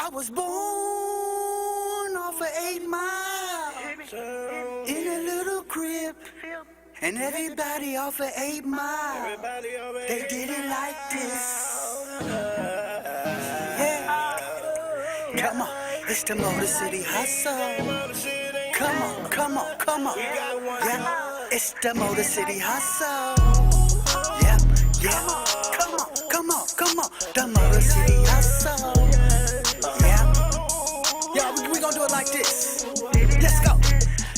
I was born off of 8 Mile in a little crib, and everybody off of 8 Mile, they did it like this. Yeah, come on, it's the Motor City Hustle. Come on, come on, come on. Yeah, it's the Motor City Hustle. Yeah, yeah, come on, come on, come on. The Motor City Hustle. Yeah, we gonna do it like this. Let's go.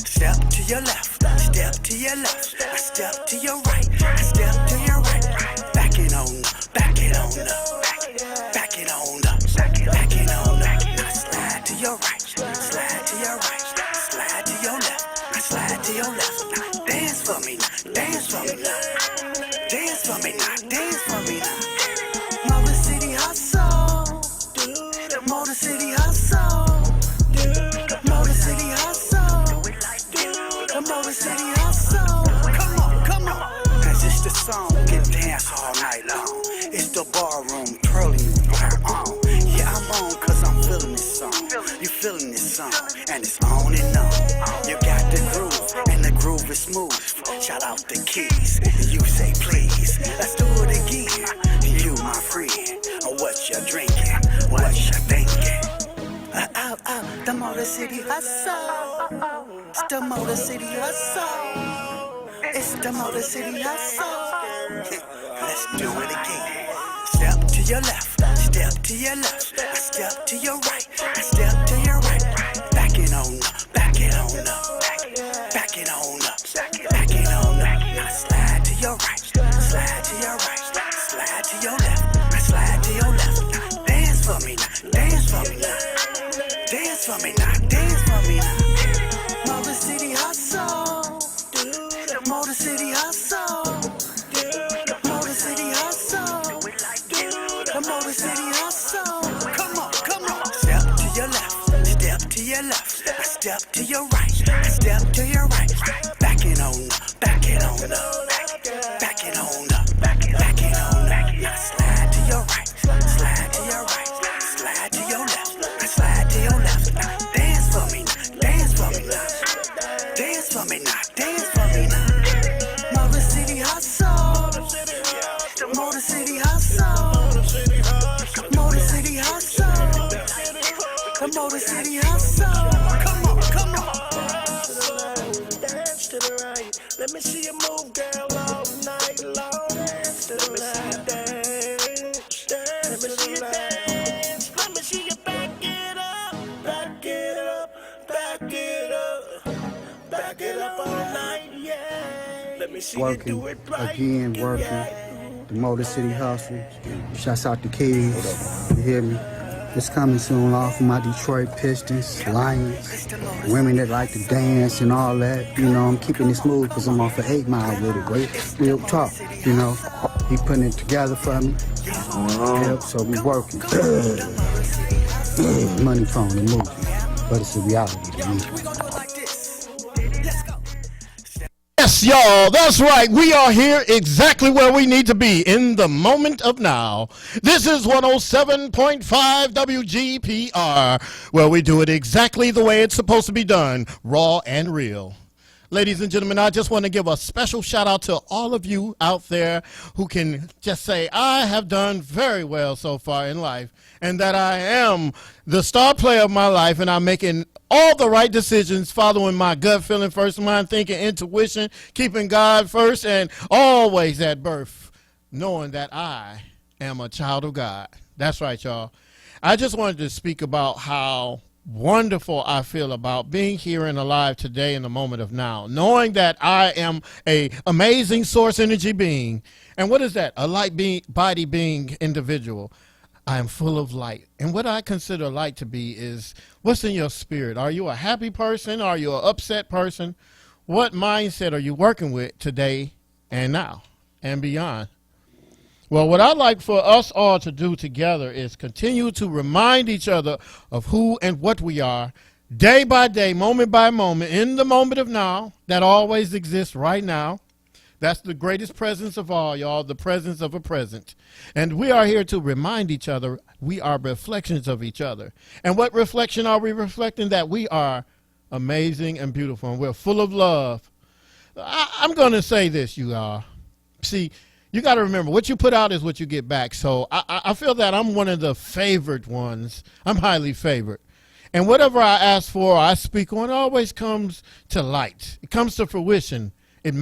Step to your left, step to your left, I step to your right, I step to your right. Back it on up, back it on up, back it on up, back it on up. Now slide to your right, slide to your right, slide to your left, I slide to your left. Now dance for me now, dance for me now, dance for me now, dance for me now. Motor City Hustle, Motor City Hustle. Motor City Hustle, the Motor City Hustle. Come on, come on. Cause it's the song, get dance all night long. It's the ballroom, twirling you right on. Yeah, I'm on cause I'm feeling this song. You feeling this song, and it's on and on. You got the groove, and the groove is smooth. Shout out the keys, and you say please. Let's do it again. And you my friend, what you drinking, what you thinking. The Motor City Hustle. It's the Motor City Hustle. It's the Motor City Hustle. Let's do it again. Step to your left, step to your left, I step to your right, I step to your right. Back it on up, back it on up, back it on up, back it on up. Now slide to your right, slide to your right, slide to your left, I slide to your left. Now dance for me now, dance for me now. Dance for me now, dance for me now. Motor City Hustle, Motor City Hustle, Motor City Hustle, the Motor City Hustle. Come on, come on. Step to your left, step to your left, I step to your right, I step to your right. Back it on up, back it on up, back it on up, back it on up. Now slide to your right, slide to your right, slide to your left, I slide to your left. Now dance for me now, dance for me now, dance for me now, dance for me now. Motor City Hustle, Motor City Hustle, Motor City Hustle, the Motor City Hustle. Come on, come on. Dance to the right. Let me see you move, girl, all night long. Dance to the right. Dance, dance. Let me see you dance. Let me see you back it up, back it up, back it up, back it up all night, yeah. Let me see Working, you do it right. again, working. The Motor City Hustle. Shouts out the kids. You hear me? It's coming soon off of my Detroit Pistons, Lions, women that like to dance and all that. You know, I'm keeping it smooth because I'm off of 8 Mile with it. Real talk, you know. He putting it together for me. Yep, so we working. Money phone, the movie. But it's a reality to me. Yes, y'all, that's right. We are here exactly where we need to be in the moment of now. This is 107.5 WGPR, where we do it exactly the way it's supposed to be done, raw and real. Ladies and gentlemen, I just want to give a special shout out to all of you out there who can just say, I have done very well so far in life, and that I am the star player of my life, and I'm making all the right decisions, following my gut feeling first, mind thinking, intuition, keeping God first, and always at birth, knowing that I am a child of God. That's right, y'all. I just wanted to speak about how wonderful I feel about being here and alive today in the moment of now, knowing that I am a amazing source energy being. And what is that? A light being, body being individual. I am full of light. And what I consider light to be is what's in your spirit. Are you a happy person? Are you an upset person? What mindset are you working with today and now and beyond? Well, what I'd like for us all to do together is continue to remind each other of who and what we are, day by day, moment by moment, in the moment of now that always exists right now. That's the greatest presence of all, y'all, the presence of a present. And we are here to remind each other we are reflections of each other. And what reflection are we reflecting? That we are amazing and beautiful, and we're full of love. I'm going to say this, you all. See, you got to remember, what you put out is what you get back. So I feel that I'm one of the favored ones. I'm highly favored. And whatever I ask for or I speak on always comes to light. It comes to fruition. It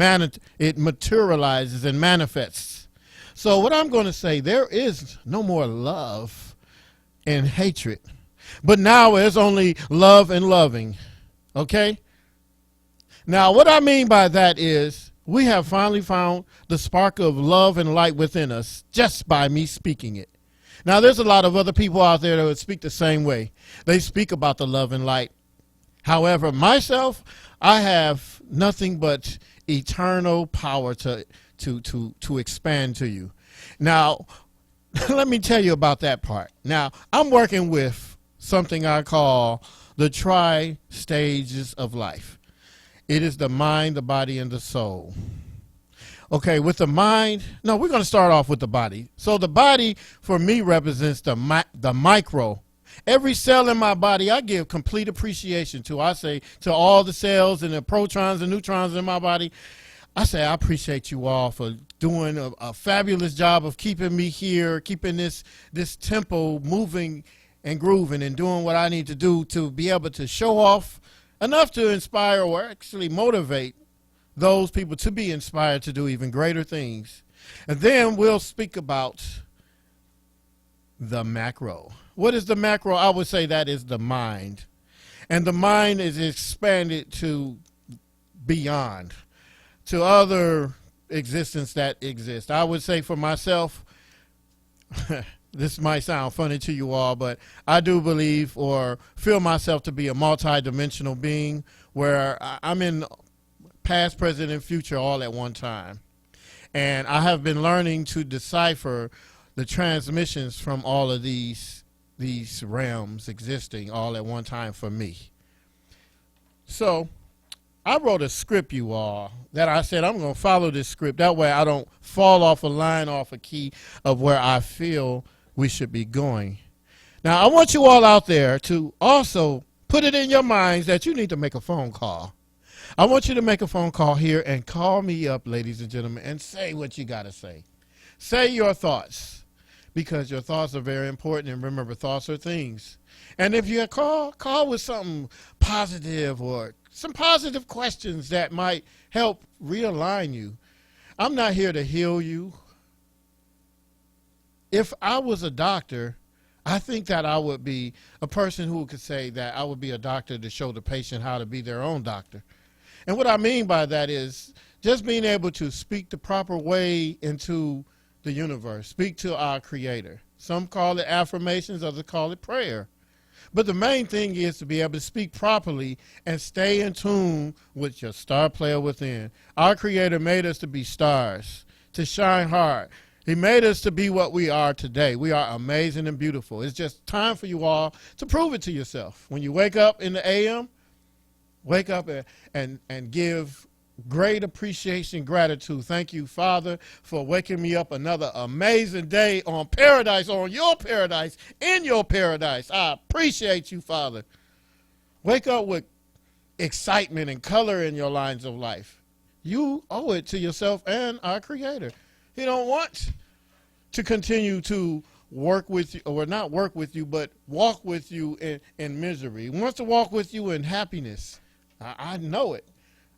materializes and manifests. So what I'm going to say, there is no more love and hatred. But now there's only love and loving. Okay? Now, what I mean by that is we have finally found the spark of love and light within us just by me speaking it. Now, there's a lot of other people out there that would speak the same way. They speak about the love and light. However, myself, I have nothing but eternal power to expand to you. Now, let me tell you about that part. Now, I'm working with something I call the tri-stages of life. It is the mind, the body, and the soul. Okay, with the mind, no, we're going to start off with the body. So the body, for me, represents the micro. Every cell in my body, I give complete appreciation to. I say to all the cells and the protons and neutrons in my body, I say I appreciate you all for doing a fabulous job of keeping me here, keeping this tempo moving and grooving and doing what I need to do to be able to show off enough to inspire or actually motivate those people to be inspired to do even greater things. And then we'll speak about the macro. What is the macro? I would say that is the mind. And the mind is expanded to beyond, to other existence that exist. I would say for myself, this might sound funny to you all, but I do believe or feel myself to be a multidimensional being where I'm in past, present, and future all at one time. And I have been learning to decipher the transmissions from all of these realms existing all at one time for me. So I wrote a script, you all, that I said I'm going to follow this script. That way I don't fall off a line, off a key of where I feel we should be going. Now, I want you all out there to also put it in your minds that you need to make a phone call. I want you to make a phone call here and call me up, ladies and gentlemen, and say what you got to say. Say your thoughts, because your thoughts are very important. And remember, thoughts are things. And if you call with something positive or some positive questions that might help realign you. I'm not here to heal you. If I was a doctor, I think that I would be a person who could say that I would be a doctor to show the patient how to be their own doctor. And what I mean by that is just being able to speak the proper way into the universe, speak to our creator. Some call it affirmations, others call it prayer. But the main thing is to be able to speak properly and stay in tune with your star player within. Our creator made us to be stars, to shine hard. He made us to be what we are today. We are amazing and beautiful. It's just time for you all to prove it to yourself. When you wake up in the AM, wake up and give great appreciation, gratitude. Thank you, Father, for waking me up another amazing day on paradise, on your paradise, in your paradise. I appreciate you, Father. Wake up with excitement and color in your lines of life. You owe it to yourself and our Creator. He don't want to continue to work with you, or not work with you, but walk with you in misery. He wants to walk with you in happiness. I know it.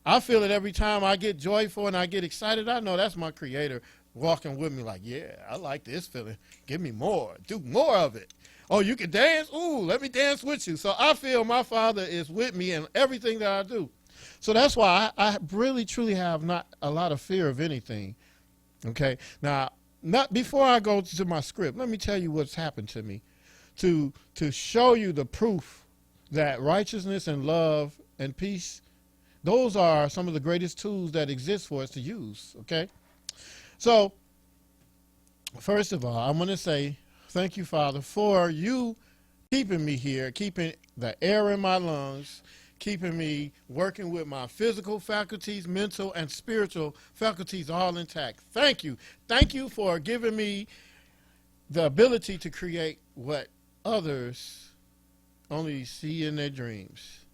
I feel it every time I get joyful and I get excited. I know that's my Creator walking with me like, yeah, I like this feeling. Give me more. Do more of it. Oh, you can dance? Ooh, let me dance with you. So I feel my Father is with me in everything that I do. So that's why I really, truly have not a lot of fear of anything. Okay? Now, not before I go to my script, let me tell you what's happened to me. To show you the proof that righteousness and love and peace, those are some of the greatest tools that exist for us to use, okay? So, first of all, I'm going to say thank you, Father, for you keeping me here, keeping the air in my lungs, keeping me working with my physical faculties, mental, and spiritual faculties all intact. Thank you. Thank you for giving me the ability to create what others only see in their dreams.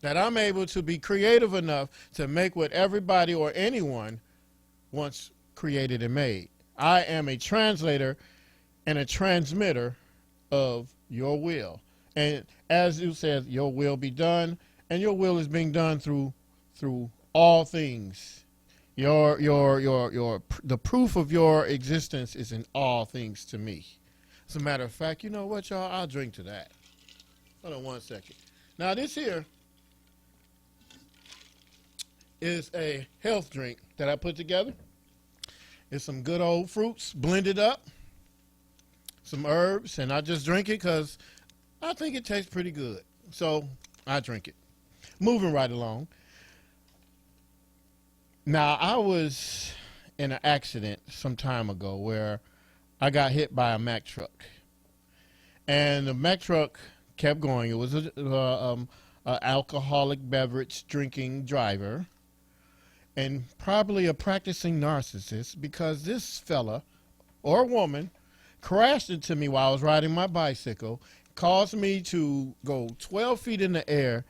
That I'm able to be creative enough to make what everybody or anyone once created and made. I am a translator and a transmitter of your will. And as you said, your will be done, and your will is being done through all things. The proof of your existence is in all things to me. As a matter of fact, you know what, y'all? I'll drink to that. Hold on 1 second. Now, this here is a health drink that I put together. It's some good old fruits blended up, some herbs, and I just drink it because I think it tastes pretty good. So I drink it. Moving right along. Now, I was in an accident some time ago where I got hit by a Mack truck. And the Mack truck kept going. It was an alcoholic beverage drinking driver, and probably a practicing narcissist, because this fella or woman crashed into me while I was riding my bicycle, caused me to go 12 feet in the air,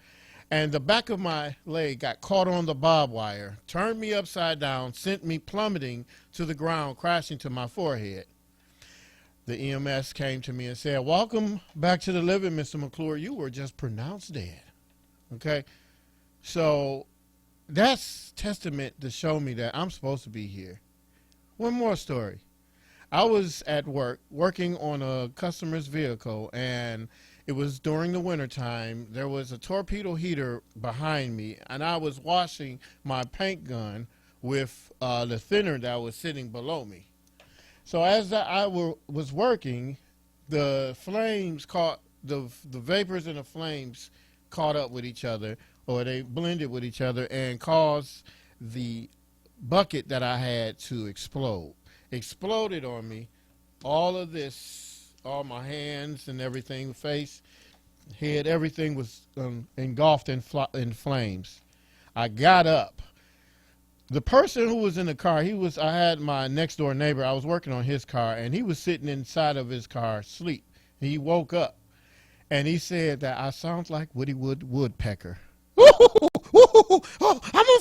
and the back of my leg got caught on the barbed wire, turned me upside down, sent me plummeting to the ground, crashing to my forehead. The EMS came to me and said, "Welcome back to the living, Mr. McClure. You were just pronounced dead." Okay? So that's testament to show me that I'm supposed to be here. One more story. I was at work, working on a customer's vehicle, and it was during the wintertime. There was a torpedo heater behind me, and I was washing my paint gun with the thinner that was sitting below me. So as I was working, the flames caught, the vapors and the flames caught up with each other, or they blended with each other and caused the bucket that I had to explode. Exploded on me. All of this, all my hands and everything, face, head, everything was engulfed in flames. I got up. The person who was in the car, I had my next door neighbor, I was working on his car, and he was sitting inside of his car asleep. He woke up, and he said that I sound like Woody Woodpecker. Oh, I'm on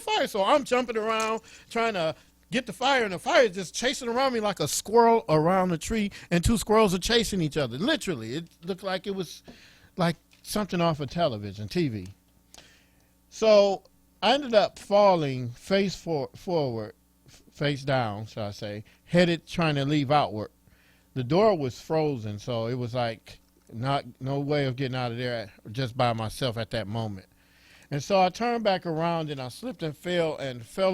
fire. So I'm jumping around trying to get the fire, and the fire is just chasing around me like a squirrel around a tree, and two squirrels are chasing each other. Literally, it looked like it was like something off of television, TV. So I ended up falling face forward, face down, shall I say, headed trying to leave outward. The door was frozen, so it was like no way of getting out of there just by myself at that moment. And so I turned back around, and I slipped and fell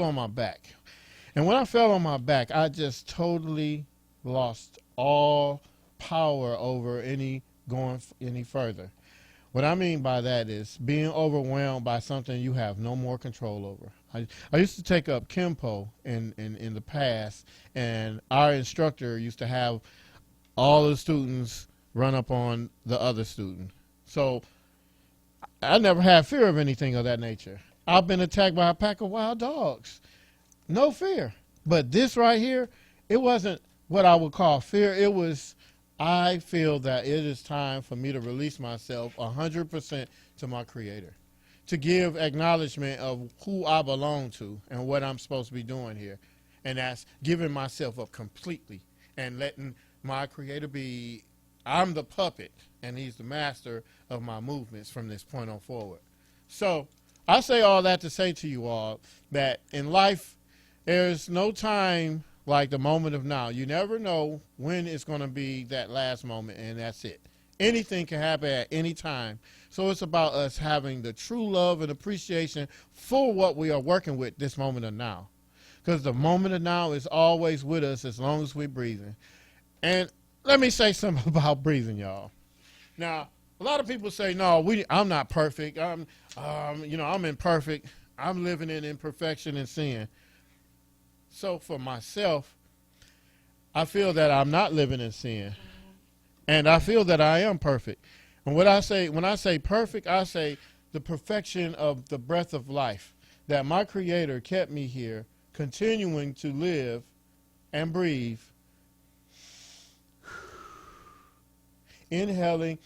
on my back. And when I fell on my back, I just totally lost all power over going any further. What I mean by that is being overwhelmed by something you have no more control over. I used to take up Kempo in the past, and our instructor used to have all the students run up on the other student. So I never had fear of anything of that nature. I've been attacked by a pack of wild dogs. No fear. But this right here, it wasn't what I would call fear. It was, I feel that it is time for me to release myself 100% to my Creator, to give acknowledgement of who I belong to and what I'm supposed to be doing here. And that's giving myself up completely and letting my Creator be, I'm the puppet, and he's the master of my movements from this point on forward. So I say all that to say to you all that in life, there's no time like the moment of now. You never know when it's going to be that last moment, and that's it. Anything can happen at any time. So it's about us having the true love and appreciation for what we are working with this moment of now. Because the moment of now is always with us as long as we're breathing. And let me say something about breathing, y'all. Now, a lot of people say, no, I'm not perfect. I'm imperfect. I'm living in imperfection and sin. So for myself, I feel that I'm not living in sin. And I feel that I am perfect. And when I say perfect, I say the perfection of the breath of life, that my Creator kept me here, continuing to live and breathe, inhaling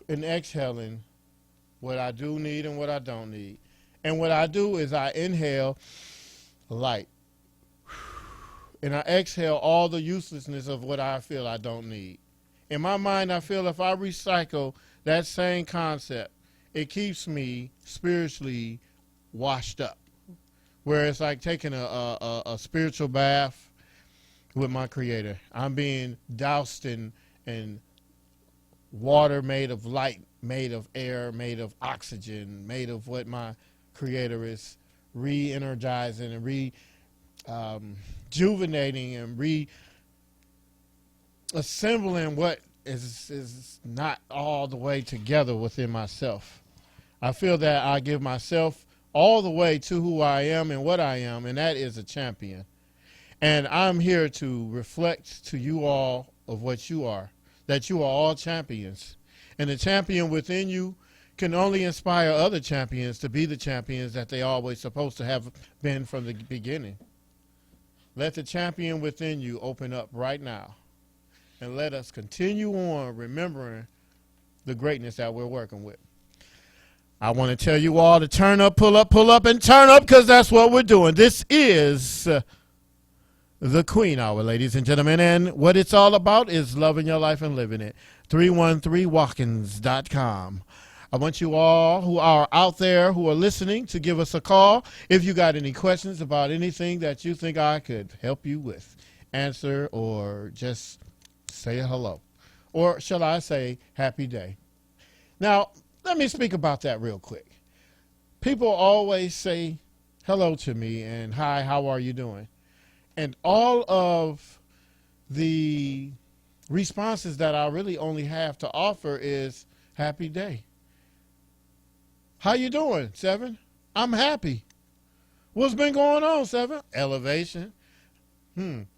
and exhaling what I do need and what I don't need. And what I do is I inhale light, and I exhale all the uselessness of what I feel I don't need. In my mind, I feel if I recycle that same concept, it keeps me spiritually washed up. Where it's like taking a spiritual bath with my Creator. I'm being doused in water made of light, made of air, made of oxygen, made of what my Creator is re-energizing and rejuvenating and reassembling what is not all the way together within myself. I feel that I give myself all the way to who I am and what I am, and that is a champion. And I'm here to reflect to you all of what you are, that you are all champions. And the champion within you can only inspire other champions to be the champions that they always supposed to have been from the beginning. Let the champion within you open up right now, and let us continue on remembering the greatness that we're working with. I want to tell you all to turn up, pull up, and turn up, because that's what we're doing. This is the Queen Hour, ladies and gentlemen, and what it's all about is loving your life and living it. 313walkins.com. I want you all who are out there who are listening to give us a call. If you got any questions about anything that you think I could help you with, answer, or just say hello. Or shall I say happy day. Now, let me speak about that real quick. People always say hello to me and hi, how are you doing? And all of the responses that I really only have to offer is happy day. How you doing, Sevin? I'm happy. What's been going on, Sevin? Elevation. I'm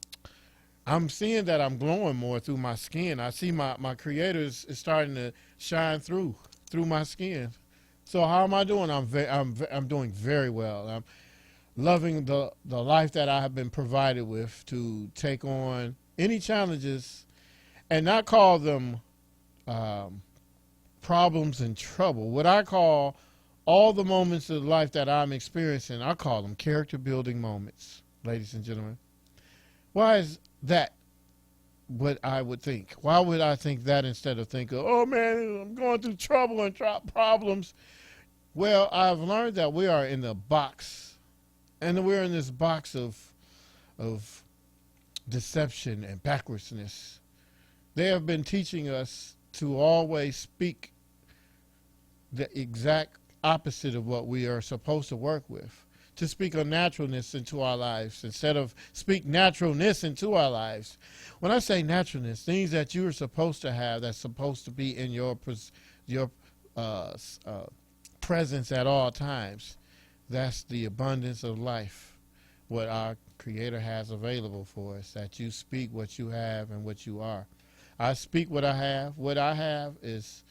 seeing that I'm glowing more through my skin. I see my Creator is starting to shine through my skin. So how am I doing? I'm doing very well. I'm loving the life that I have been provided with to take on any challenges and not call them problems and trouble. What I call all the moments of life that I'm experiencing, I call them character building moments, ladies and gentlemen. Why is that what I would think? Why would I think that instead of think of, oh man, I'm going through trouble and problems? Well, I've learned that we are in the box, and we're in this box of deception and backwardsness. They have been teaching us to always speak the exact opposite of what we are supposed to work with, to speak unnaturalness into our lives instead of speak naturalness into our lives. When I say naturalness, things that you are supposed to have, that's supposed to be in your presence at all times, that's the abundance of life, what our Creator has available for us, that you speak what you have and what you are. I speak what I have. What I have is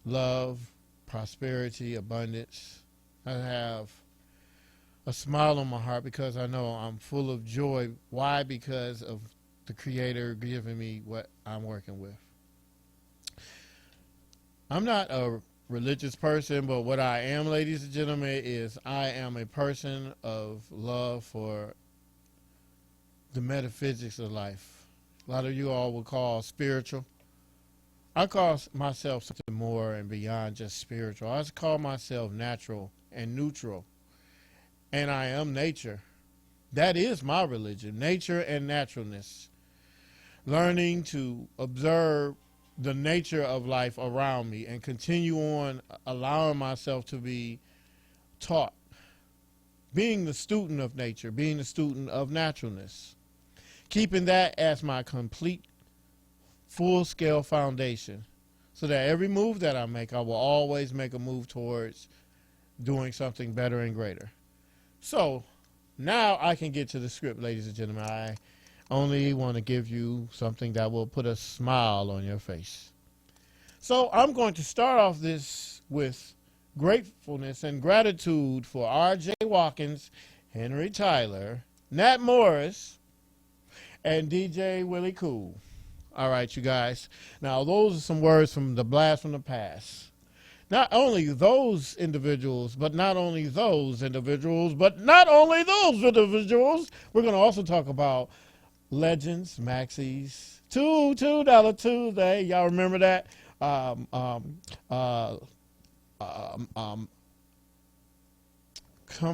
love, prosperity, abundance. I have a smile on my heart because I know I'm full of joy. Why? Because of the Creator giving me what I'm working with. I'm not a religious person, but what I am, ladies and gentlemen, is I am a person of love for the metaphysics of life. A lot of you all will call spiritual. I call myself something more and beyond just spiritual. I just call myself natural and neutral. And I am nature. That is my religion, nature and naturalness. Learning to observe the nature of life around me and continue on allowing myself to be taught. Being the student of nature, being the student of naturalness. Keeping that as my complete full-scale foundation so that every move that I make, I will always make a move towards doing something better and greater. So now I can get to the script, ladies and gentlemen. I only want to give you something that will put a smile on your face. So I'm going to start off this with gratefulness and gratitude for R.J. Watkins, Henry Tyler, Nat Morris, and DJ Willie Cool. All right, you guys. Now, those are some words from the blast from the past. Not only those individuals, but not only those individuals, but not only those individuals. We're going to also talk about Legends, Maxie's, $2 Tuesday. Y'all remember that? Come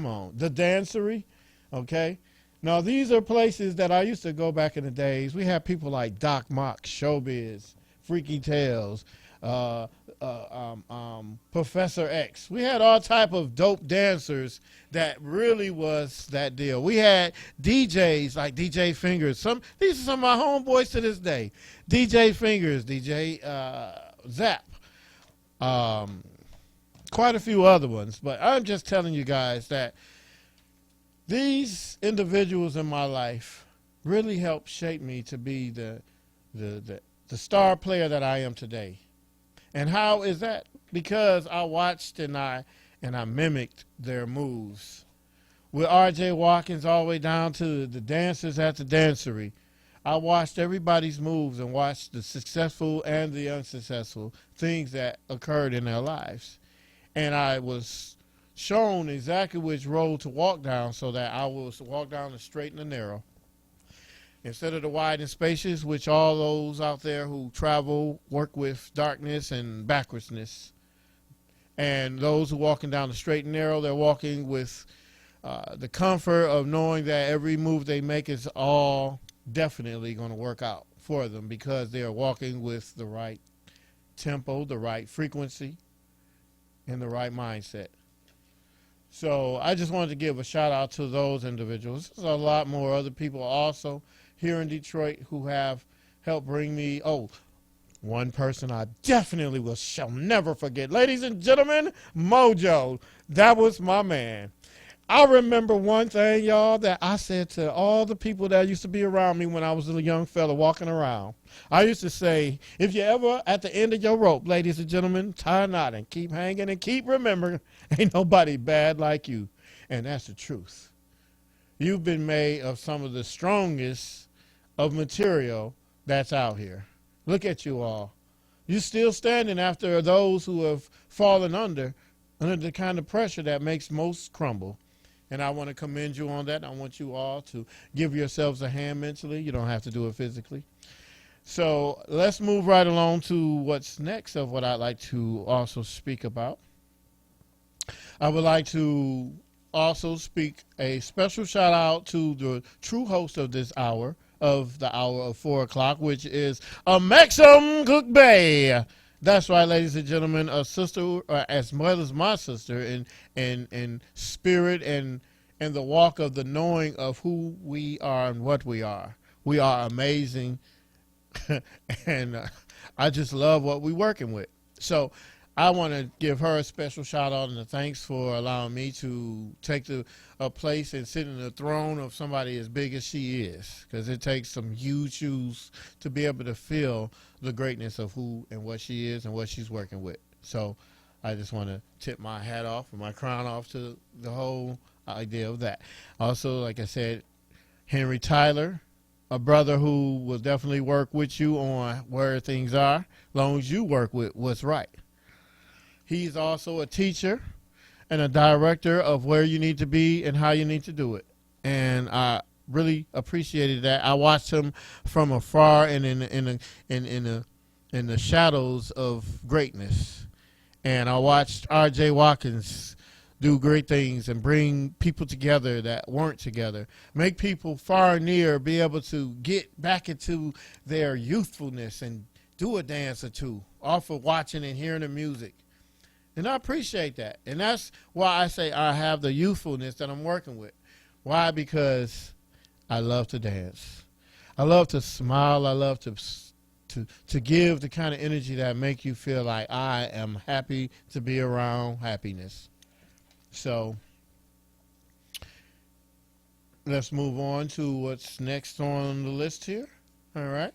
on. The Dancery, okay? Now, these are places that I used to go back in the days. We had people like Doc Mock, Showbiz, Freaky Tales, Professor X. We had all type of dope dancers that really was that deal. We had DJs like DJ Fingers. These are some of my homeboys to this day. DJ Fingers, DJ Zap, quite a few other ones. But I'm just telling you guys that these individuals in my life really helped shape me to be the star player that I am today. And how is that? Because I watched and I mimicked their moves. With R.J. Watkins all the way down to the dancers at the Dancery, I watched everybody's moves and watched the successful and the unsuccessful things that occurred in their lives. And I was shown exactly which road to walk down so that I will walk down the straight and the narrow. Instead of the wide and spacious, which all those out there who travel work with darkness and backwardsness. And those who walking down the straight and narrow, they're walking with the comfort of knowing that every move they make is all definitely going to work out for them because they are walking with the right tempo, the right frequency, and the right mindset. So I just wanted to give a shout out to those individuals. There's a lot more other people also here in Detroit who have helped bring me, one person I definitely shall never forget. Ladies and gentlemen, Mojo, that was my man. I remember one thing, y'all, that I said to all the people that used to be around me when I was a young fella walking around. I used to say, if you ever at the end of your rope, ladies and gentlemen, tie a knot and keep hanging and keep remembering, ain't nobody bad like you. And that's the truth. You've been made of some of the strongest of material that's out here. Look at you all. You're still standing after those who have fallen under the kind of pressure that makes most crumble. And I want to commend you on that. I want you all to give yourselves a hand mentally. You don't have to do it physically. So let's move right along to what's next of what I'd like to also speak about. I would like to also speak a special shout out to the true host of this hour, of the hour of 4 o'clock, which is a Maxim Cook Bay. That's right, ladies and gentlemen, a sister as well as my sister in spirit and the walk of the knowing of who we are and what we are. We are amazing, and I just love what we're working with. So I want to give her a special shout out and a thanks for allowing me to take a place and sit in the throne of somebody as big as she is, because it takes some huge shoes to be able to feel the greatness of who and what she is and what she's working with. So I just want to tip my hat off and my crown off to the whole idea of that. Also, like I said, Henry Tyler, a brother who will definitely work with you on where things are, as long as you work with what's right. He's also a teacher and a director of where you need to be and how you need to do it. And I really appreciated that. I watched him from afar and in the shadows of greatness. And I watched R.J. Watkins do great things and bring people together that weren't together, make people far and near be able to get back into their youthfulness and do a dance or two off of watching and hearing the music. And I appreciate that. And that's why I say I have the youthfulness that I'm working with. Why? Because I love to dance. I love to smile. I love to give the kind of energy that make you feel like I am happy to be around happiness. So let's move on to what's next on the list here. All right.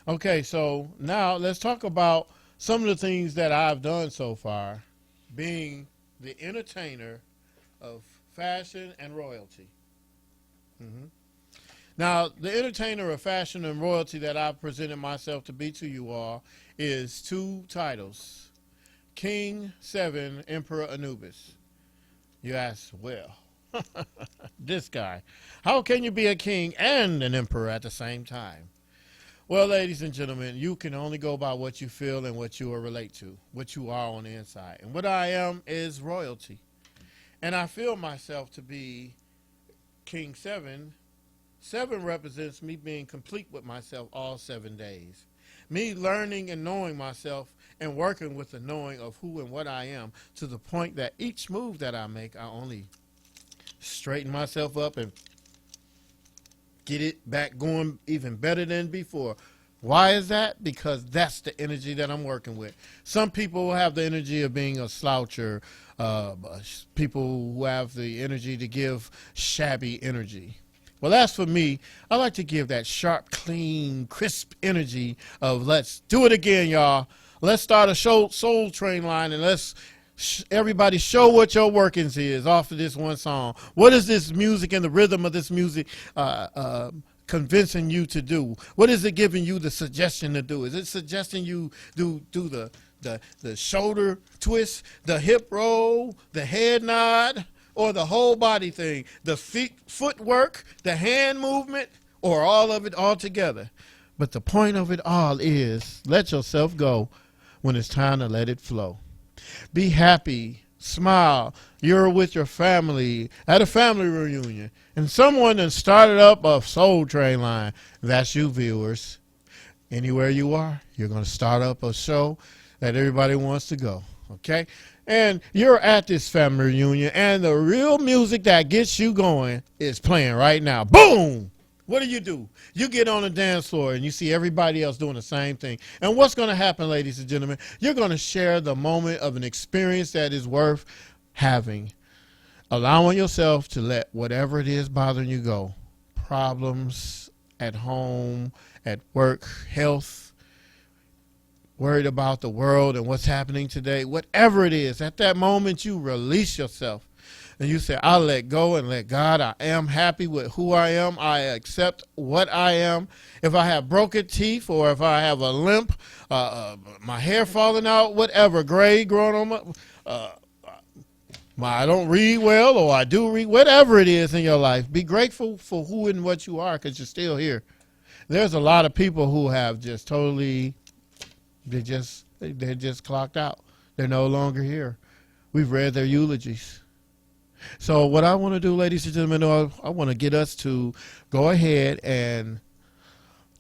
Okay, so now let's talk about some of the things that I've done so far being the entertainer of fashion and royalty. Now, the entertainer of fashion and royalty that I've presented myself to be to you all is two titles: King Sevin, Emperor Anubis. You ask, well, this guy, how can you be a king and an emperor at the same time? Well, ladies and gentlemen, you can only go by what you feel and what you relate to, what you are on the inside. And what I am is royalty. And I feel myself to be King Sevin. Seven represents me being complete with myself all 7 days. Me learning and knowing myself and working with the knowing of who and what I am, to the point that each move that I make, I only straighten myself up and get it back going even better than before. Why is that? Because that's the energy that I'm working with. Some people have the energy of being a sloucher, people who have the energy to give shabby energy. Well, as for me, I like to give that sharp, clean, crisp energy of let's do it again, y'all. Let's start a soul train line, and let's everybody show what your workings is off of this one song. What is this music and the rhythm of this music convincing you to do? What is it giving you the suggestion to do? Is it suggesting you do the shoulder twist, the hip roll, the head nod, or the whole body thing, the footwork, the hand movement, or all of it all together? But the point of it all is let yourself go when it's time to let it flow. Be happy, smile. You're with your family at a family reunion, and someone has started up a soul train line. That's you, viewers. Anywhere you are, you're going to start up a show that everybody wants to go, okay? And you're at this family reunion, and the real music that gets you going is playing right now. Boom! What do? You get on the dance floor, and you see everybody else doing the same thing. And what's going to happen, ladies and gentlemen? You're going to share the moment of an experience that is worth having. Allowing yourself to let whatever it is bothering you go. Problems at home, at work, health, worried about the world and what's happening today, whatever it is, at that moment you release yourself and you say, I let go and let God. I am happy with who I am. I accept what I am. If I have broken teeth, or if I have a limp, my hair falling out, whatever, gray growing on I don't read well, or I do read, whatever it is in your life, be grateful for who and what you are, because you're still here. There's a lot of people who have just totally, they're just clocked out. They're no longer here. We've read their eulogies. So what I want to do, ladies and gentlemen, I want to get us to go ahead and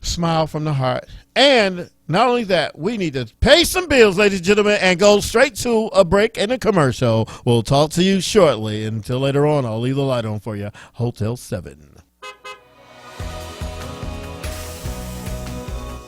smile from the heart. And not only that, we need to pay some bills, ladies and gentlemen, and go straight to a break and a commercial. We'll talk to you shortly. Until later on, I'll leave the light on for you. Hotel 7.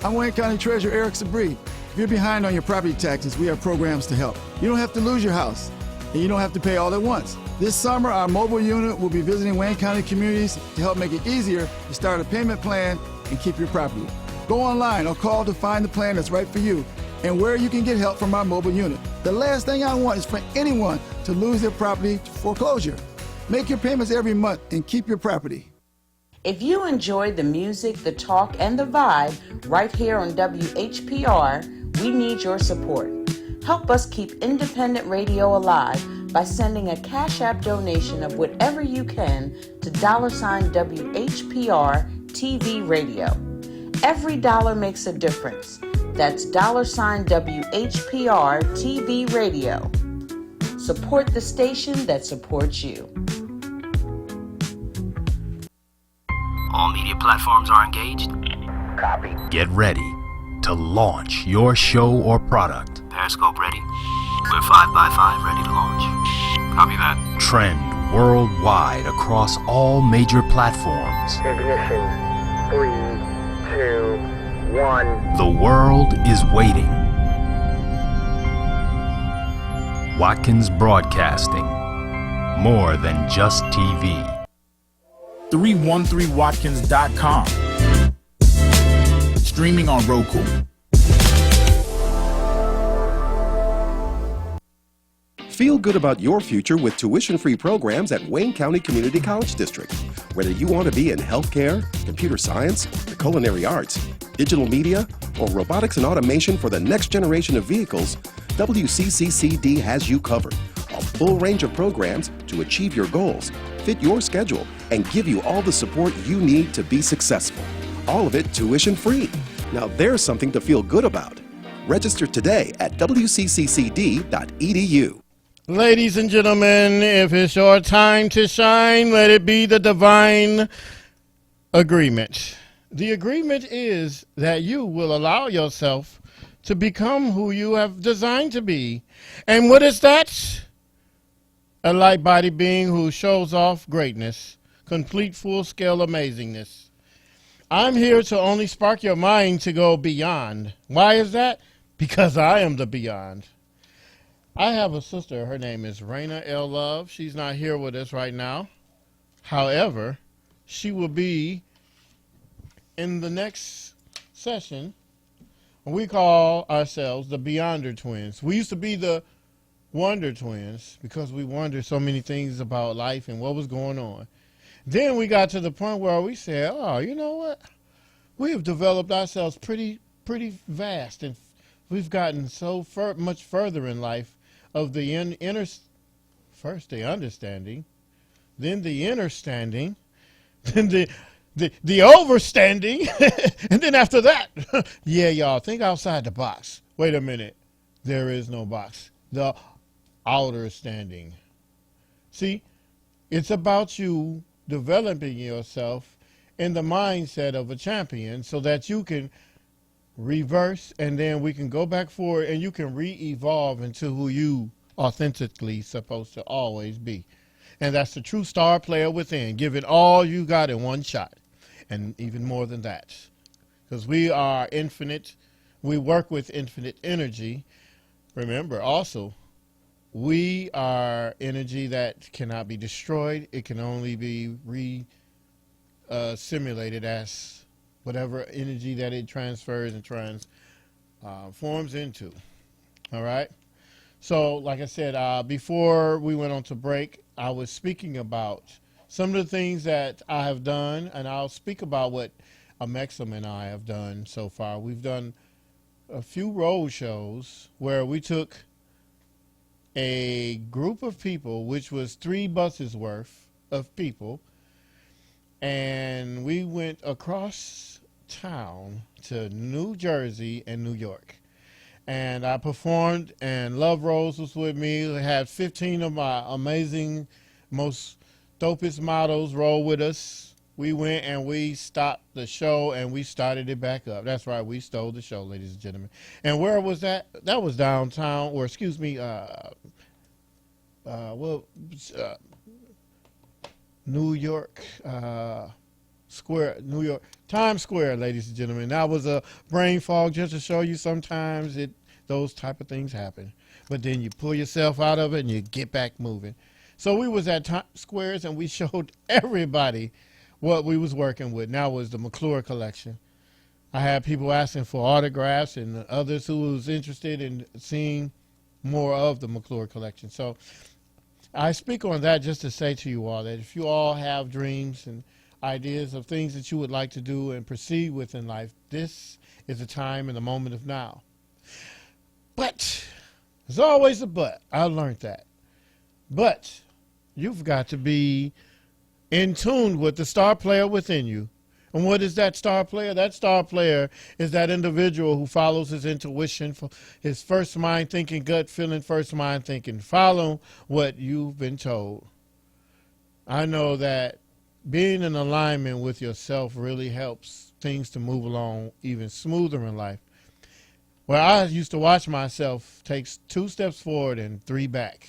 I'm Wayne County Treasurer Eric Sabri. If you're behind on your property taxes, we have programs to help. You don't have to lose your house, and you don't have to pay all at once. This summer, our mobile unit will be visiting Wayne County communities to help make it easier to start a payment plan and keep your property. Go online or call to find the plan that's right for you and where you can get help from our mobile unit. The last thing I want is for anyone to lose their property to foreclosure. Make your payments every month and keep your property. If you enjoy the music, the talk, and the vibe right here on WHPR, we need your support. Help us keep independent radio alive by sending a Cash App donation of whatever you can to $WHPR TV Radio. Every dollar makes a difference. That's $WHPR TV Radio. Support the station that supports you. All media platforms are engaged. Copy. Get ready to launch your show or product. Periscope ready. We're 5x5 ready to launch. Copy that. Trend worldwide across all major platforms. Ignition. 3, 2, 1. The world is waiting. Watkins Broadcasting. More than just TV. 313watkins.com. Streaming on Roku. Feel good about your future with tuition-free programs at Wayne County Community College District. Whether you want to be in healthcare, computer science, the culinary arts, digital media, or robotics and automation for the next generation of vehicles, WCCCD has you covered. A full range of programs to achieve your goals, fit your schedule, and give you all the support you need to be successful. All of it tuition-free. Now there's something to feel good about. Register today at wcccd.edu. Ladies and gentlemen, if it's your time to shine, let it be the divine agreement. The agreement is that you will allow yourself to become who you have designed to be. And what is that? A light body being who shows off greatness, complete full-scale amazingness. I'm here to only spark your mind to go beyond. Why is that? Because I am the beyond. I have a sister. Her name is Raina L. Love. She's not here with us right now. However, she will be in the next session. We call ourselves the Beyonder Twins. We used to be the Wonder Twins because we wondered so many things about life and what was going on. Then we got to the point where we said, oh, you know what? We have developed ourselves pretty vast, and we've gotten so much further in life of the first the understanding, then the understanding, then the overstanding, and then after that, yeah, y'all, think outside the box. Wait a minute. There is no box. The outer standing. See, it's about you developing yourself in the mindset of a champion so that you can reverse, and then we can go back forward and you can re-evolve into who you authentically supposed to always be. And that's the true star player within. Give it all you got in one shot, and even more than that, because we are infinite. We work with infinite energy. Remember also, we are energy that cannot be destroyed. It can only be simulated as whatever energy that it transfers and transforms into. All right? So, like I said, before we went on to break, I was speaking about some of the things that I have done, and I'll speak about what Amexum and I have done so far. We've done a few road shows where we took a group of people, which was 3 buses worth of people, and we went across town to New Jersey and New York. And I performed, and Love Rose was with me. We had 15 of my amazing, most dopest models roll with us. We went and we stopped the show and we started it back up. That's right, we stole the show, ladies and gentlemen. And where was that? That was downtown, or excuse me, New York Square, New York, Times Square, ladies and gentlemen. That was a brain fog just to show you sometimes those type of things happen. But then you pull yourself out of it and you get back moving. So we was at Times Squares and we showed everybody what we was working with. Now it was the McClure collection. I had people asking for autographs and others who was interested in seeing more of the McClure collection. So I speak on that just to say to you all that if you all have dreams and ideas of things that you would like to do and proceed with in life, this is the time and the moment of now. But there's always a but. I learned that. But you've got to be in tune with the star player within you. And what is that star player? That star player is that individual who follows his intuition, for his first mind thinking, gut feeling, first mind thinking. Follow what you've been told. I know that being in alignment with yourself really helps things to move along even smoother in life. Well, I used to watch myself take 2 steps forward and 3 back.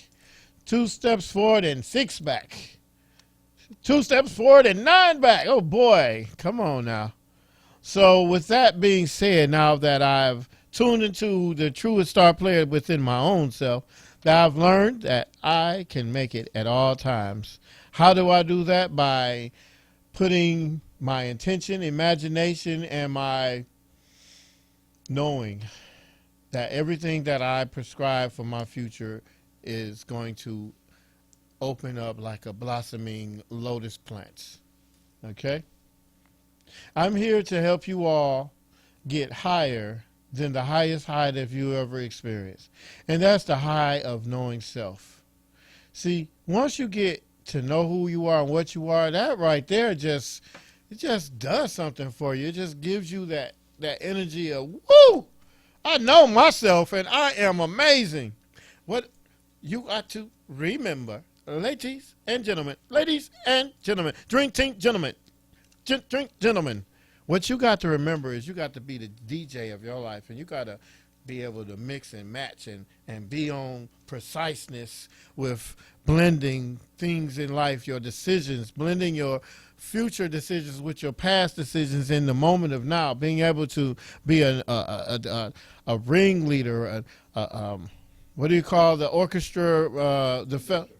2 steps forward and 6 back. 2 steps forward and 9 back. Oh boy, come on now. So with that being said, now that I've tuned into the truest star player within my own self, that I've learned that I can make it at all times. How do I do that? By putting my intention, imagination, and my knowing that everything that I prescribe for my future is going to open up like a blossoming lotus plant. Okay? I'm here to help you all get higher than the highest high that you ever experienced. And that's the high of knowing self. See, once you get to know who you are and what you are, that right there just does something for you. It just gives you that energy of, woo, I know myself and I am amazing. What you got to remember, ladies and gentlemen, drink gentlemen, drink gentlemen. What you got to remember is you got to be the DJ of your life, and you got to be able to mix and match and be on preciseness with blending things in life, your decisions, blending your future decisions with your past decisions in the moment of now, being able to be a ringleader, what do you call the orchestra,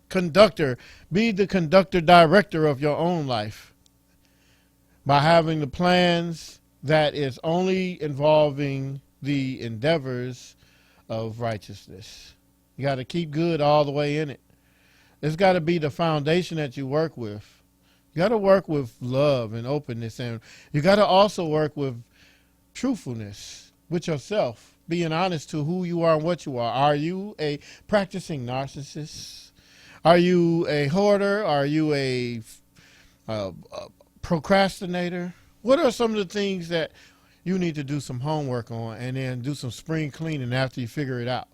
conductor, be the conductor director of your own life. By having the plans that is only involving the endeavors of righteousness. You got to keep good all the way in it. It's got to be the foundation that you work with. You got to work with love and openness, and you got to also work with truthfulness with yourself, being honest to who you are and what you are. Are you a practicing narcissist? Are you a hoarder? Are you a procrastinator? What are some of the things that you need to do some homework on and then do some spring cleaning after you figure it out?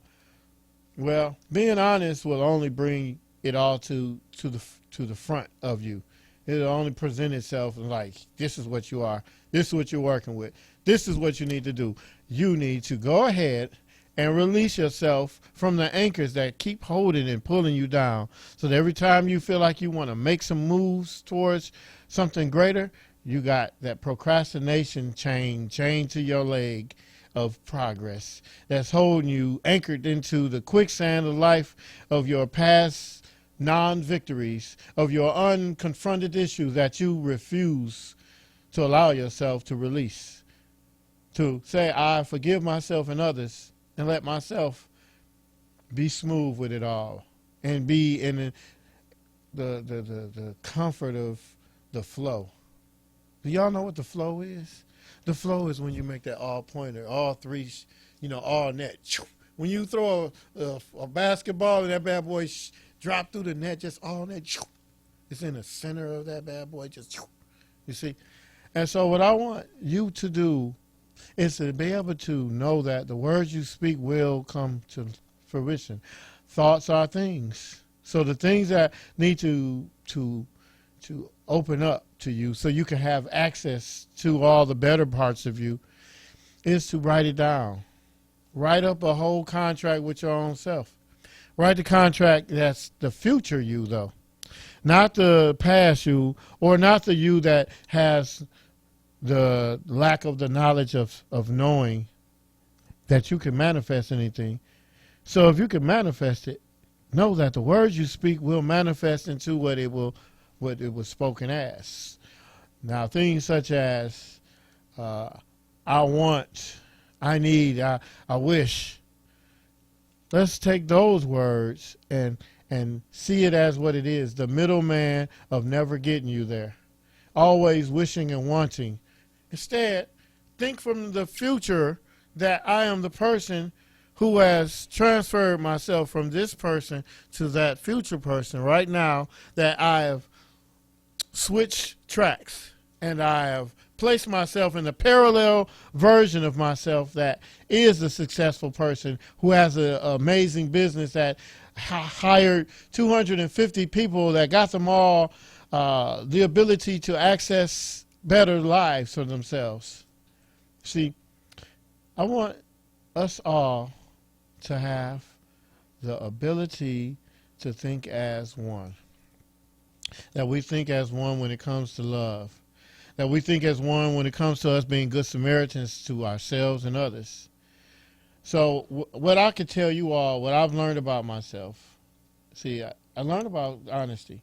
Well, being honest will only bring it all to the front of you. It'll only present itself like, this is what you are. This is what you're working with. This is what you need to do. You need to go ahead and release yourself from the anchors that keep holding and pulling you down, so that every time you feel like you want to make some moves towards something greater, you got that procrastination chain to your leg of progress that's holding you anchored into the quicksand of life, of your past non-victories, of your unconfronted issues that you refuse to allow yourself to release. To say, I forgive myself and others, and let myself be smooth with it all and be in the comfort of the flow. Do y'all know what the flow is? The flow is when you make that all pointer, all three, all net. When you throw a basketball and that bad boy drop through the net, just all net. It's in the center of that bad boy, just, you see? And so what I want you to do is to be able to know that the words you speak will come to fruition. Thoughts are things. So the things that need to open up to you so you can have access to all the better parts of you is to write it down. Write up a whole contract with your own self. Write the contract that's the future you, though. Not the past you, or not the you that has the lack of the knowledge of knowing that you can manifest anything. So if you can manifest it, know that the words you speak will manifest into what it was spoken as. Now, things such as I want, I need, I wish. Let's take those words and see it as what it is, the middleman of never getting you there, always wishing and wanting. Instead, think from the future that I am the person who has transferred myself from this person to that future person right now, that I have switched tracks and I have placed myself in a parallel version of myself that is a successful person who has an amazing business that hired 250 people that got them all the ability to access better lives for themselves. See, I want us all to have the ability to think as one. That we think as one when it comes to love. That we think as one when it comes to us being good Samaritans to ourselves and others. So what I could tell you all, what I've learned about myself, see, I learned about honesty.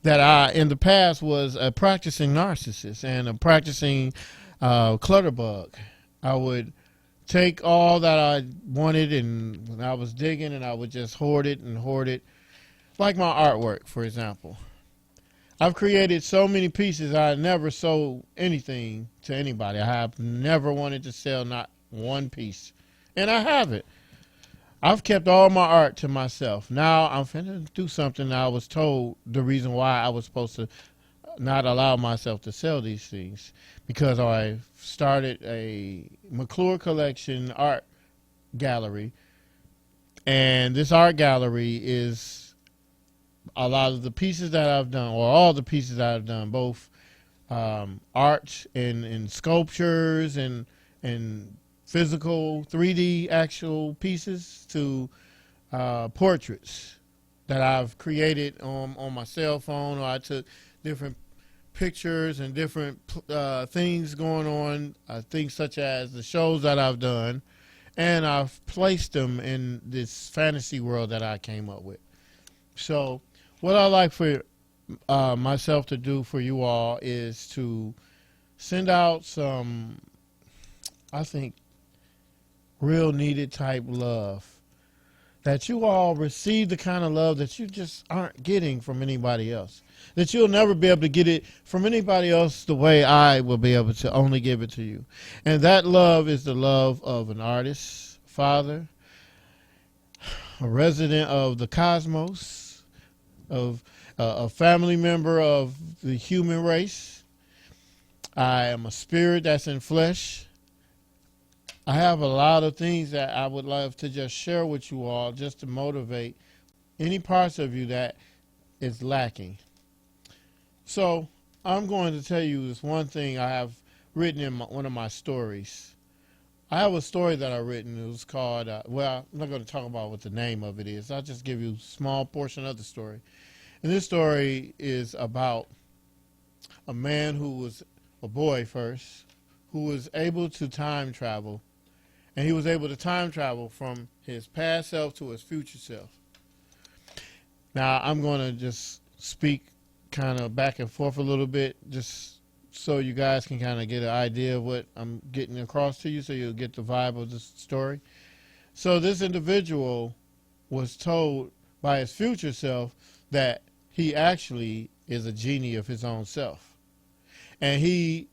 That I, in the past, was a practicing narcissist and a practicing clutterbug. I would take all that I wanted, and when I was digging, and I would just hoard it and hoard it. Like my artwork, for example. I've created so many pieces, I never sold anything to anybody. I have never wanted to sell not one piece. And I haven't. I've kept all my art to myself. Now I'm finna do something I was told the reason why I was supposed to not allow myself to sell these things. Because I started a McClure Collection art gallery. And this art gallery is a lot of the pieces that I've done, or all the pieces that I've done, both art and sculptures and physical 3D actual pieces to portraits that I've created on my cell phone, or I took different pictures and different things going on, things such as the shows that I've done, and I've placed them in this fantasy world that I came up with. So what I like for myself to do for you all is to send out some, I think, real needed type love, that you all receive the kind of love that you just aren't getting from anybody else, that you'll never be able to get it from anybody else the way I will be able to only give it to you. And that love is the love of an artist, father, a resident of the cosmos, of a family member of the human race. I am a spirit that's in flesh. I have a lot of things that I would love to just share with you all, just to motivate any parts of you that is lacking. So I'm going to tell you this one thing I have written in one of my stories. I have a story that I've written. It was called, well, I'm not going to talk about what the name of it is. I'll just give you a small portion of the story. And this story is about a man who was a boy first, who was able to time travel. And he was able to time travel from his past self to his future self. Now, I'm going to just speak kind of back and forth a little bit, just so you guys can kind of get an idea of what I'm getting across to you, so you'll get the vibe of the story. So this individual was told by his future self that he actually is a genie of his own self. And he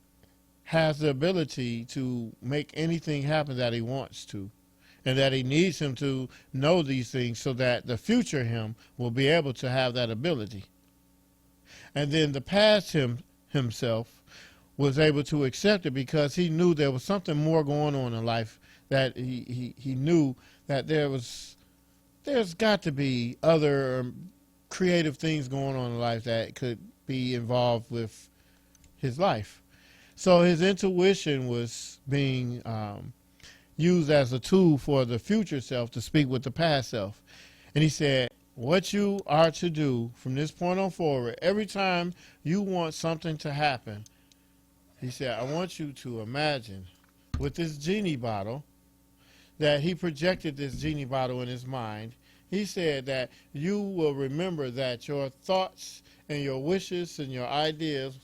has the ability to make anything happen that he wants to, and that he needs him to know these things so that the future him will be able to have that ability. And then the past himself was able to accept it, because he knew there was something more going on in life, that he knew that there's got to be other creative things going on in life that could be involved with his life. So his intuition was being used as a tool for the future self to speak with the past self. And he said, what you are to do from this point on forward, every time you want something to happen, he said, I want you to imagine with this genie bottle, that he projected this genie bottle in his mind. He said that you will remember that your thoughts and your wishes and your ideas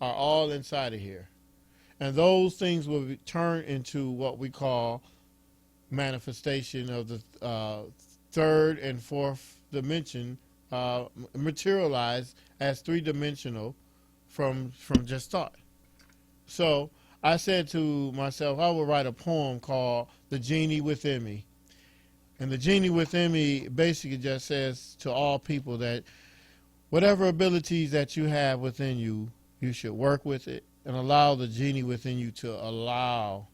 are all inside of here. And those things will be turned into what we call manifestation of the third and fourth dimension, materialized as three-dimensional from just thought. So I said to myself, I will write a poem called The Genie Within Me. And the genie within me basically just says to all people that whatever abilities that you have within you, you should work with it and allow the genie within you to allow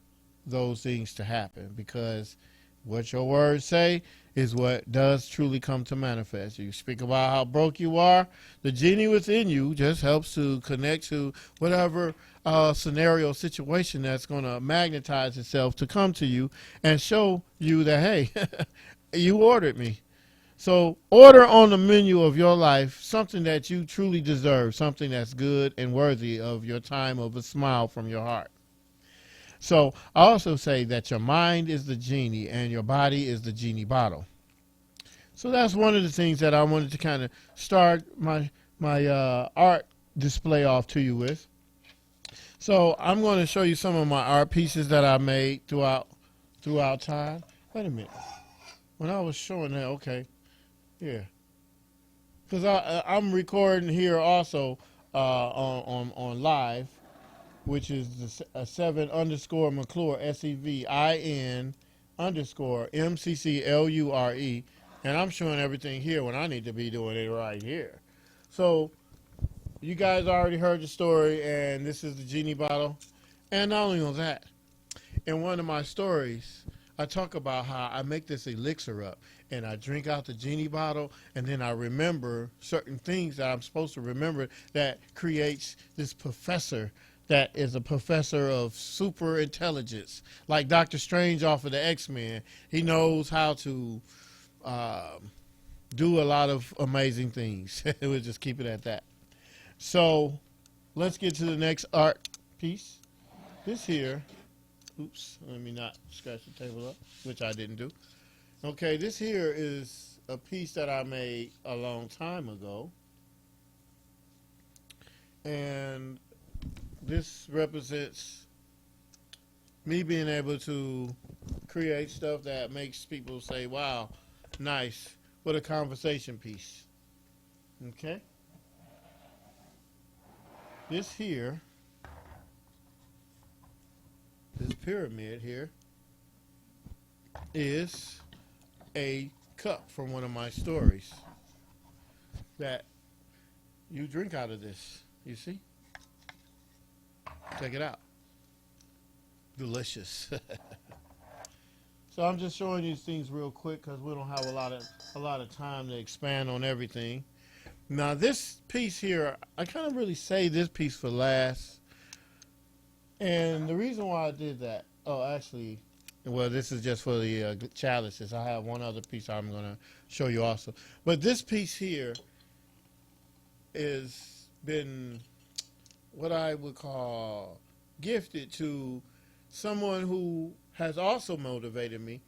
those things to happen, because what your words say is what does truly come to manifest. You speak about how broke you are, the genie within you just helps to connect to whatever scenario, situation that's going to magnetize itself to come to you and show you that, hey, you ordered me. So order on the menu of your life something that you truly deserve, something that's good and worthy of your time of a smile from your heart. So I also say that your mind is the genie and your body is the genie bottle. So that's one of the things that I wanted to kind of start my art display off to you with. So I'm going to show you some of my art pieces that I made throughout throughout time. Wait a minute. When I was showing that, okay, yeah. Because I'm recording here also on live, which is the Sevin underscore McClure, SEVIN underscore MCCLURE. And I'm showing everything here when I need to be doing it right here. So you guys already heard the story, and this is the genie bottle. And not only on that, in one of my stories, I talk about how I make this elixir up, and I drink out the genie bottle, and then I remember certain things that I'm supposed to remember that creates this professor that is a professor of super intelligence, like Dr. Strange off of the X-Men. He knows how to do a lot of amazing things. We'll just keep it at that. So let's get to the next art piece. This here, oops, let me not scratch the table up, which I didn't do. Okay, this here is a piece that I made a long time ago. And this represents me being able to create stuff that makes people say, wow, nice. What a conversation piece. Okay? This here, this pyramid here, is a cup from one of my stories that you drink out of this. You see? Check it out. Delicious. So I'm just showing you things real quick because we don't have a lot of time to expand on everything. Now this piece here, I kind of really saved this piece for last. And the reason why I did that, oh actually, well this is just for the chalices. I have one other piece I'm going to show you also. But this piece here is been what I would call gifted to someone who has also motivated me.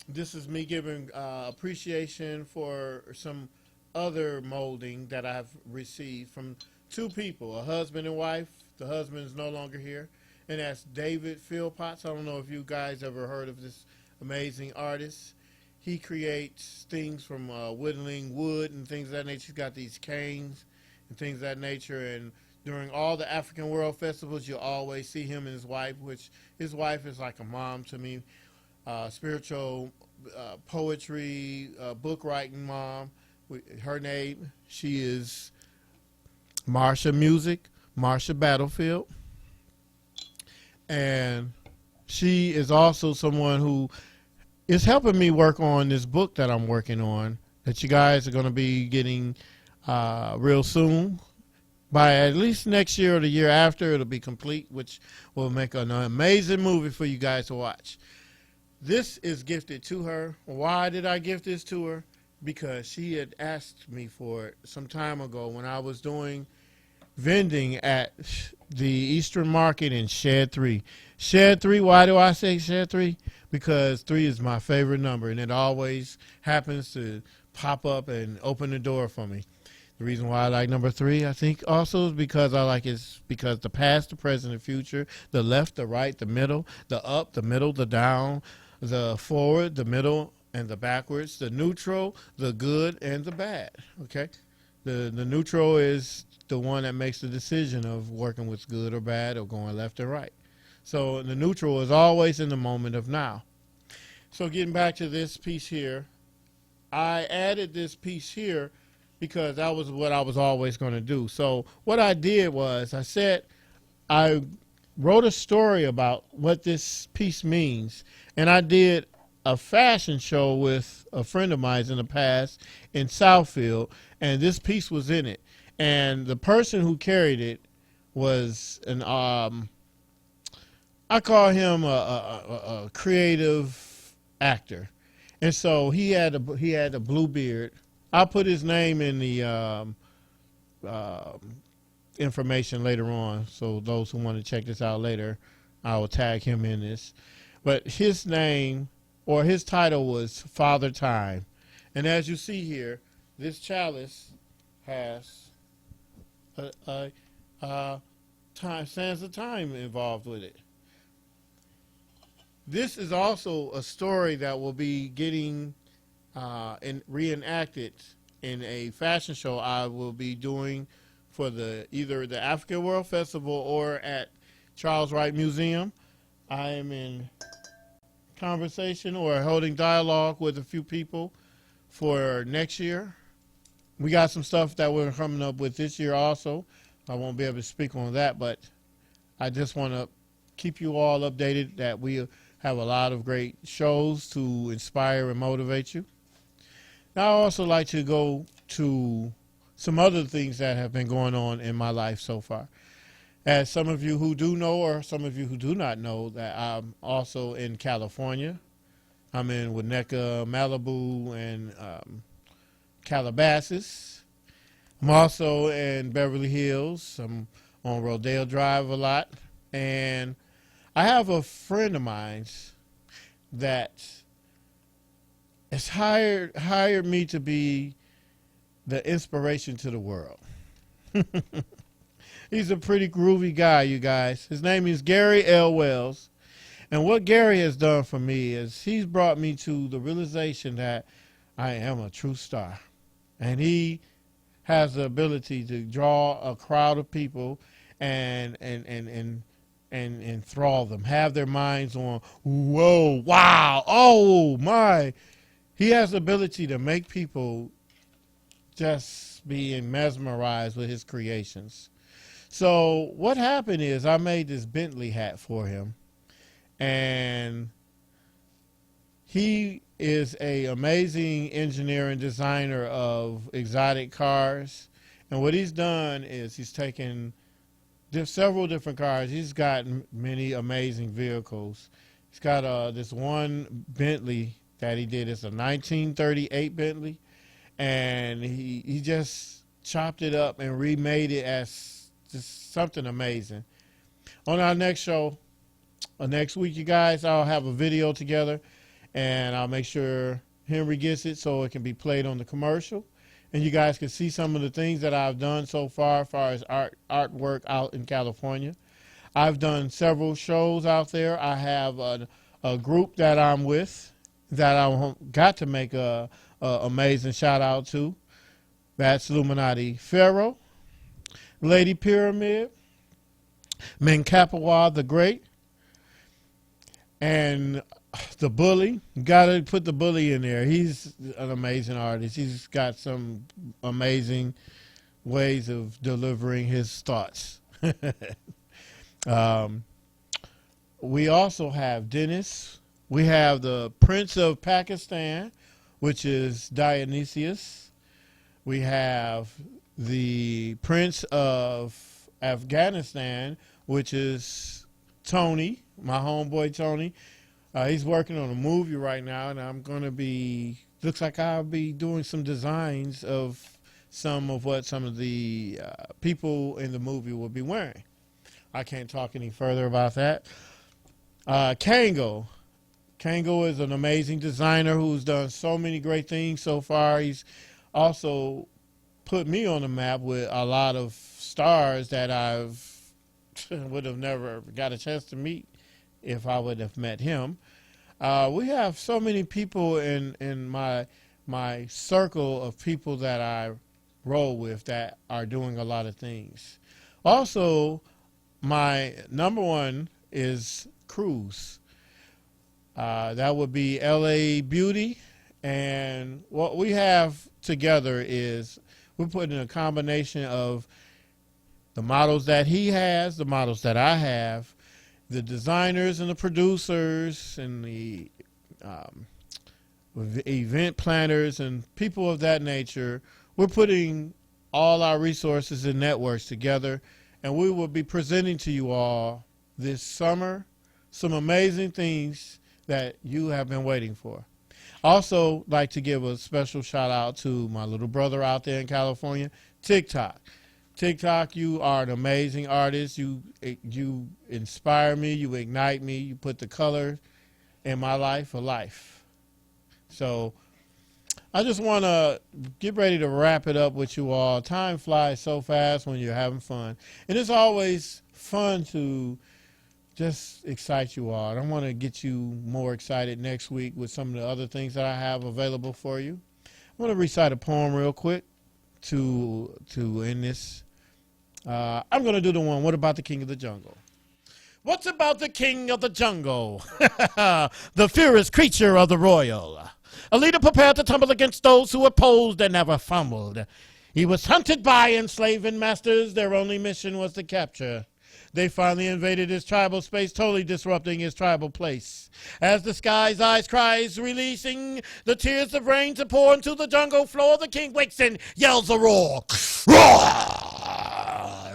This is me giving appreciation for some other molding that I've received from two people, a husband and wife. The husband is no longer here, and that's David Philpotts. I don't know if you guys ever heard of this amazing artist. He creates things from whittling wood and things of that nature. He's got these canes and things of that nature, and during all the African World Festivals, you'll always see him and his wife, which his wife is like a mom to me, spiritual poetry, book writing mom. Her name, she is Marsha Music, Marsha Battlefield. And she is also someone who is helping me work on this book that I'm working on that you guys are going to be getting real soon. By at least next year or the year after, it'll be complete, which will make an amazing movie for you guys to watch. This is gifted to her. Why did I gift this to her? Because she had asked me for it some time ago when I was doing vending at the Eastern Market in Shed 3. Shed 3, why do I say Shed 3? Because 3 is my favorite number, and it always happens to pop up and open the door for me. The reason why I like number 3, I think, also is because I like it because the past, the present, the future, the left, the right, the middle, the up, the middle, the down, the forward, the middle, and the backwards, the neutral, the good, and the bad. Okay? The neutral is the one that makes the decision of working with good or bad or going left or right. So the neutral is always in the moment of now. So getting back to this piece here, I added this piece here because that was what I was always going to do. So what I did was I wrote a story about what this piece means, and I did a fashion show with a friend of mine in the past in Southfield, and this piece was in it. And the person who carried it was an I call him a creative actor, and so he had a blue beard. I'll put his name in the information later on, so those who want to check this out later, I will tag him in this. But his name or his title was Father Time, and as you see here, this chalice has a time, sands of time involved with it. this is also a story that will be getting reenacted in a fashion show I will be doing for either the African World Festival or at Charles Wright Museum. I am in conversation or holding dialogue with a few people for next year. We got some stuff that we're coming up with this year also. I won't be able to speak on that, but I just want to keep you all updated that we have a lot of great shows to inspire and motivate you. Now, I also like to go to some other things that have been going on in my life so far. As some of you who do know, or some of you who do not know, that I'm also in California. I'm in Winnetka, Malibu, and Calabasas. I'm also in Beverly Hills. I'm on Rodeo Drive a lot. And I have a friend of mine that has hired me to be the inspiration to the world. He's a pretty groovy guy, you guys. His name is Gary L. Wells. And what Gary has done for me is he's brought me to the realization that I am a true star. And he has the ability to draw a crowd of people and enthrall them, have their minds on, whoa, wow, oh my. He has the ability to make people just be mesmerized with his creations. So what happened is I made this Bentley hat for him, and he is an amazing engineer and designer of exotic cars. And what he's done is he's taken several different cars. He's got many amazing vehicles. He's got this one Bentley that he did. It's a 1938 Bentley, and he just chopped it up and remade it as just something amazing. On our next show, next week, you guys, I'll have a video together, and I'll make sure Henry gets it so it can be played on the commercial, and you guys can see some of the things that I've done so far as far as artwork out in California. I've done several shows out there. I have a group that I'm with that I got to make a amazing shout out to. That's Illuminati Pharaoh, Lady Pyramid, Menkapawa the Great, and the Bully. Got to put the Bully in there. He's an amazing artist. He's got some amazing ways of delivering his thoughts. We also have Dennis. We have the Prince of Pakistan, which is Dionysius. We have the Prince of Afghanistan, which is Tony, my homeboy Tony. He's working on a movie right now, and I'm going to looks like I'll be doing some designs of some of what some of the people in the movie will be wearing. I can't talk any further about that. Kango. Kango is an amazing designer who's done so many great things so far. He's also put me on the map with a lot of stars that I've would have never got a chance to meet if I would have met him. We have so many people in my circle of people that I roll with that are doing a lot of things. Also, my number one is Cruz. That would be LA Beauty. And what we have together is we're putting a combination of the models that he has, the models that I have, the designers and the producers and the event planners and people of that nature. We're putting all our resources and networks together, and we will be presenting to you all this summer some amazing things that you have been waiting for. Also, like to give a special shout out to my little brother out there in California, TikTok. TikTok, you are an amazing artist. You inspire me. You ignite me. You put the color in my life for life. So I just want to get ready to wrap it up with you all. Time flies so fast when you're having fun. And it's always fun to just excite you all. I want to get you more excited next week with some of the other things that I have available for you. I want to recite a poem real quick to end this. I'm going to do the one, what about the king of the jungle? What's about the king of the jungle? The fierce creature of the royal. A leader prepared to tumble against those who opposed and never fumbled. He was hunted by enslaving masters. Their only mission was to capture. They finally invaded his tribal space, totally disrupting his tribal place. As the sky's eyes cries, releasing the tears of rain to pour into the jungle floor, the king wakes and yells a roar. Roar!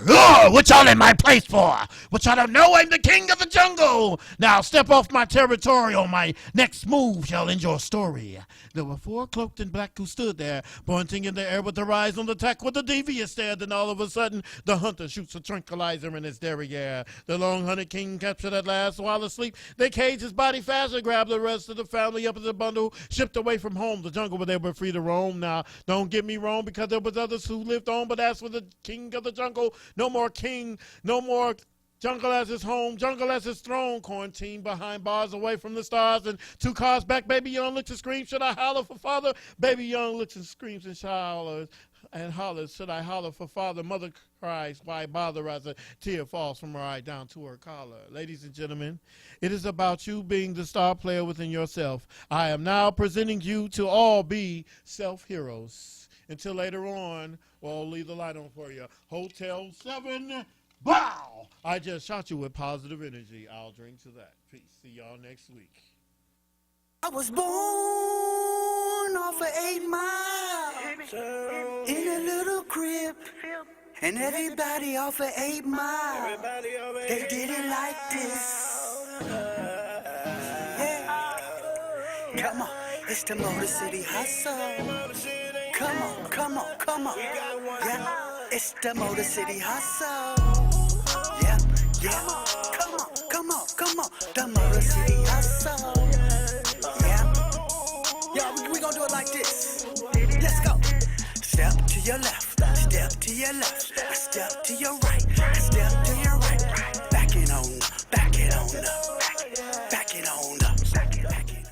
Roar! What y'all in my place for? What y'all don't know? I'm the king of the jungle. Now step off my territorial. My next move shall end your story. There were 4 cloaked in black who stood there, pointing in the air with their eyes on the attack with a devious stare. Then all of a sudden, the hunter shoots a tranquilizer in his derriere. The long-hunted king captured at last while asleep. They caged his body fast and grabbed the rest of the family up as a bundle, shipped away from home, the jungle where they were free to roam. Now, don't get me wrong, because there was others who lived on, but as for the king of the jungle, no more king, no more jungle as his home, jungle as his throne, quarantined behind bars away from the stars, and 2 cars back, baby young looks and screams, should I holler for father? Baby young looks and screams and hollers, should I holler for father? Mother cries, why bother, as a tear falls from her eye down to her collar. Ladies and gentlemen, it is about you being the star player within yourself. I am now presenting you to all be self-heroes. Until later on, we'll leave the light on for you. Hotel 7, bow! I just shot you with positive energy. I'll drink to that. Peace. See y'all next week. I was born off of 8 Mile in a little crib, and everybody off of 8 Mile, they did it like this. Yeah. Come on, it's the Motor City Hustle. Come on, come on, come on. Yeah, it's the Motor City Hustle. Yeah, yeah. Come on, come on, come on. The Motor City Hustle. Yeah. Yeah, we gonna do it like this. Let's go. Step to your left, step to your left, step to your right,